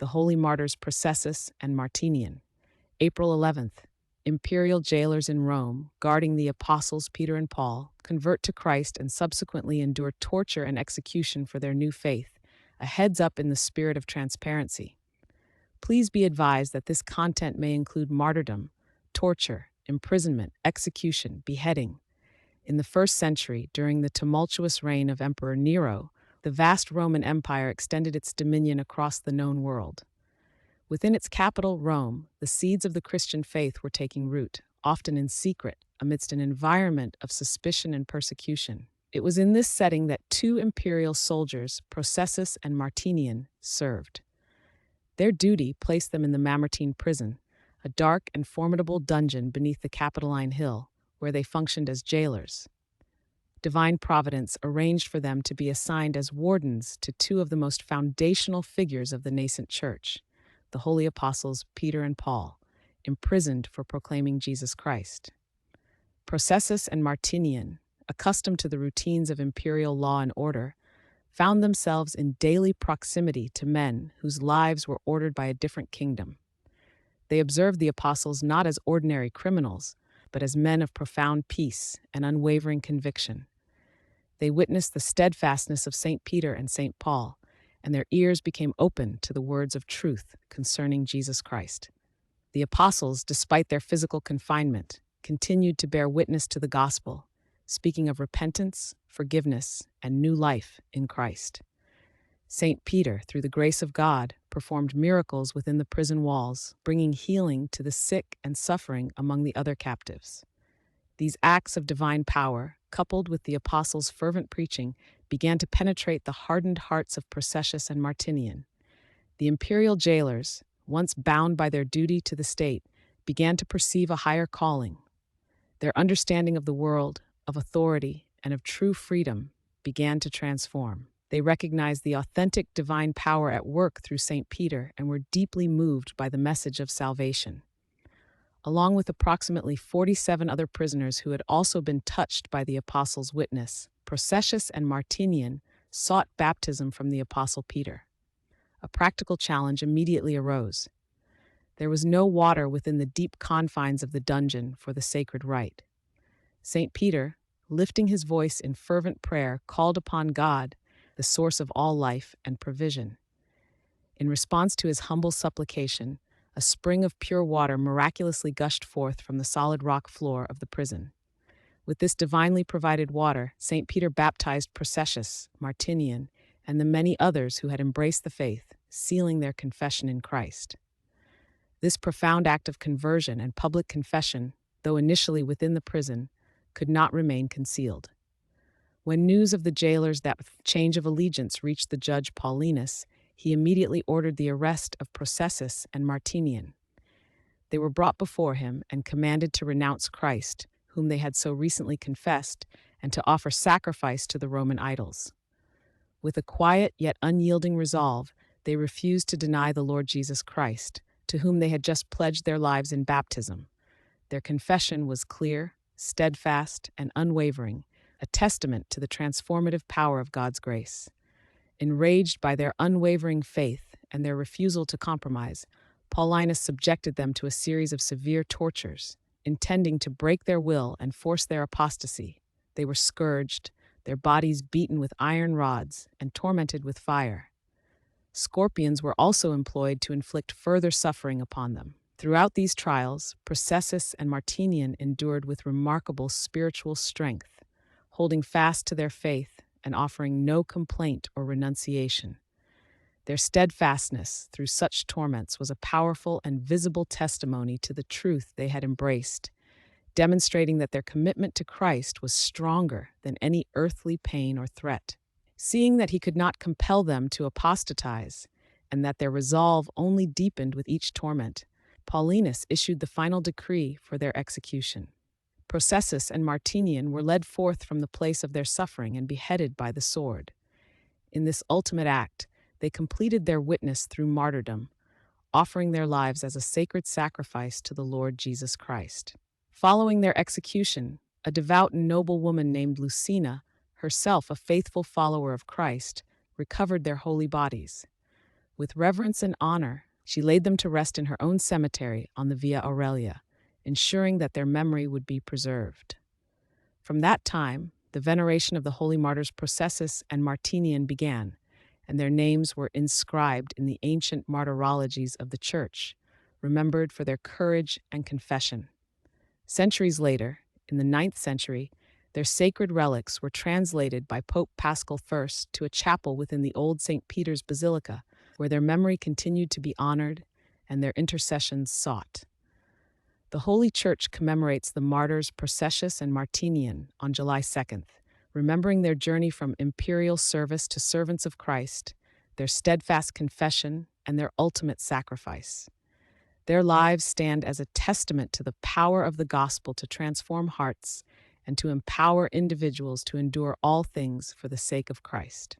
the Holy Martyrs Processus and Martinian. April 11th, Imperial jailers in Rome, guarding the apostles Peter and Paul, convert to Christ and subsequently endure torture and execution for their new faith, a heads up in the spirit of transparency. Please be advised that this content may include martyrdom, torture, imprisonment, execution, beheading. In the 1st century, during the tumultuous reign of Emperor Nero, the vast Roman Empire extended its dominion across the known world. Within its capital, Rome, the seeds of the Christian faith were taking root, often in secret, amidst an environment of suspicion and persecution. It was in this setting that 2 imperial soldiers, Processus and Martinian, served. Their duty placed them in the Mamertine prison, a dark and formidable dungeon beneath the Capitoline Hill, where they functioned as jailers. Divine Providence arranged for them to be assigned as wardens to 2 of the most foundational figures of the nascent church, the holy apostles Peter and Paul, imprisoned for proclaiming Jesus Christ. Processus and Martinian, accustomed to the routines of imperial law and order, found themselves in daily proximity to men whose lives were ordered by a different kingdom. They observed the apostles not as ordinary criminals, but as men of profound peace and unwavering conviction. They witnessed the steadfastness of St. Peter and St. Paul, and their ears became open to the words of truth concerning Jesus Christ. The apostles, despite their physical confinement, continued to bear witness to the gospel, speaking of repentance, forgiveness, and new life in Christ. St. Peter, through the grace of God, performed miracles within the prison walls, bringing healing to the sick and suffering among the other captives. These acts of divine power, coupled with the apostles' fervent preaching, began to penetrate the hardened hearts of Processus and Martinian. The imperial jailers, once bound by their duty to the state, began to perceive a higher calling. Their understanding of the world, of authority, and of true freedom began to transform. They recognized the authentic divine power at work through St. Peter and were deeply moved by the message of salvation. Along with approximately 47 other prisoners who had also been touched by the apostles' witness, Processus and Martinian sought baptism from the apostle Peter. A practical challenge immediately arose. There was no water within the deep confines of the dungeon for the sacred rite. St. Peter, lifting his voice in fervent prayer, called upon God, the source of all life and provision. In response to his humble supplication, a spring of pure water miraculously gushed forth from the solid rock floor of the prison. With this divinely provided water, St. Peter baptized Processus, Martinian, and the many others who had embraced the faith, sealing their confession in Christ. This profound act of conversion and public confession, though initially within the prison, could not remain concealed. When news of the jailer's change of allegiance reached the judge Paulinus, he immediately ordered the arrest of Processus and Martinian. They were brought before him and commanded to renounce Christ, whom they had so recently confessed, and to offer sacrifice to the Roman idols. With a quiet yet unyielding resolve, they refused to deny the Lord Jesus Christ, to whom they had just pledged their lives in baptism. Their confession was clear, steadfast, and unwavering, a testament to the transformative power of God's grace. Enraged by their unwavering faith and their refusal to compromise, Paulinus subjected them to a series of severe tortures, intending to break their will and force their apostasy. They were scourged, their bodies beaten with iron rods, and tormented with fire. Scorpions were also employed to inflict further suffering upon them. Throughout these trials, Processus and Martinian endured with remarkable spiritual strength, holding fast to their faith and offering no complaint or renunciation. Their steadfastness through such torments was a powerful and visible testimony to the truth they had embraced, demonstrating that their commitment to Christ was stronger than any earthly pain or threat. Seeing that he could not compel them to apostatize, and that their resolve only deepened with each torment, Paulinus issued the final decree for their execution. Processus and Martinian were led forth from the place of their suffering and beheaded by the sword. In this ultimate act, they completed their witness through martyrdom, offering their lives as a sacred sacrifice to the Lord Jesus Christ. Following their execution, a devout and noble woman named Lucina, herself a faithful follower of Christ, recovered their holy bodies. With reverence and honor, she laid them to rest in her own cemetery on the Via Aurelia, ensuring that their memory would be preserved. From that time, the veneration of the holy martyrs Processus and Martinian began, and their names were inscribed in the ancient martyrologies of the Church, remembered for their courage and confession. Centuries later, in the 9th century, their sacred relics were translated by Pope Paschal I to a chapel within the old St. Peter's Basilica, where their memory continued to be honored and their intercessions sought. The Holy Church commemorates the martyrs Processus and Martinian on July 2nd, remembering their journey from imperial service to servants of Christ, their steadfast confession, and their ultimate sacrifice. Their lives stand as a testament to the power of the gospel to transform hearts and to empower individuals to endure all things for the sake of Christ.